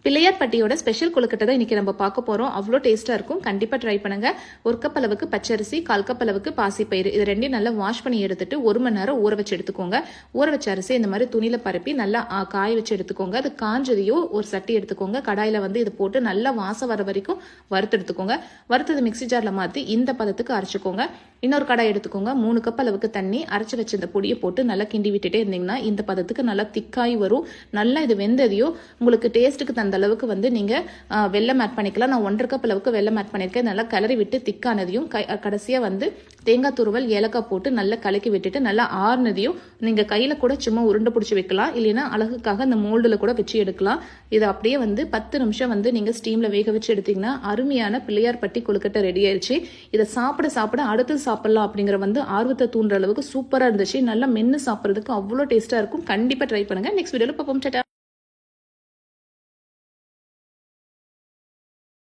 Pillaiyar பட்டியோட special கொழுக்கட்டை தான் இன்னைக்கு நம்ம பார்க்க போறோம். அவ்வளோ டேஸ்டா இருக்கும். கண்டிப்பா ட்ரை பண்ணுங்க. 1 கப் அளவுக்கு பச்சரிசி, 1/4 கப் அளவுக்கு பாசிப்பயிறு, இது ரெண்டையும் நல்லா வாஷ் பண்ணி எடுத்துட்டு 1 மணி நேரம் ஊற வச்சு எடுத்துக்கோங்க. ஊற வச்ச அரிசி இந்த மாதிரி துணியில பரப்பி நல்லா காய வச்சு எடுத்துக்கோங்க. அது காஞ்சதையோ ஒரு சட்டி எடுத்துக்கோங்க. கடாயில இது போட்டு நல்லா வாசம் வர வரைக்கும் வறுத்து எடுத்துக்கோங்க. வறுத்தது மிக்சி ஜார்ல மாத்தி இந்த பதத்துக்கு அரைச்சுக்கோங்க. இன்னொரு கடாய் எடுத்துக்கோங்க. 3 கப் அளவுக்கு தண்ணி, அரைச்சு வச்ச இந்த பொடியை போட்டு நல்லா கிண்டி விட்டுட்டே இருந்தீங்கன்னா இந்த பதத்துக்கு நல்லா திக்காய் வரும். நல்லா இது வெந்ததையோ உங்களுக்கு டேஸ்ட்டுக்கு தந்த அளவுக்கு நீங்க வெல்லம் ஆட் பண்ணிக்கலாம். நான் 1/2 கப் அளவுக்கு வெல்லம் ஆட் பண்ணிருக்கேன். நல்லா கிளறி விட்டு திக்கானதையும் கடைசியா தேங்காய் துருவல், ஏலக்காய் போட்டு நல்லா கலக்கி விட்டுட்டு நல்லா ஆறுனதையும் நீங்க கையில கூட சும்மா உருண்டை பிடிச்சி வைக்கலாம். இல்லைன்னா அழகுக்காக இந்த மோல்டுல கூட வச்சு எடுக்கலாம். இதை அப்படியே 10 நிமிஷம் நீங்க ஸ்டீம்ல வேக வச்சு எடுத்தீங்கன்னா அருமையான பிள்ளையார் பட்டி கொழுக்கட்டை ரெடி ஆயிடுச்சு. இதை சாப்பிட சாப்பிட அடுத்து சாப்பிடலாம் அப்படிங்கிற ஆர்வத்தை தூண்டுற அளவுக்கு சூப்பரா இருந்துச்சு. நல்லா மென்னு சாப்பிட்றதுக்கு அவ்வளோ டேஸ்டா இருக்கும். கண்டிப்பா ட்ரை பண்ணுங்க. நெக்ஸ்ட் வீடியோல பார்ப்போம்.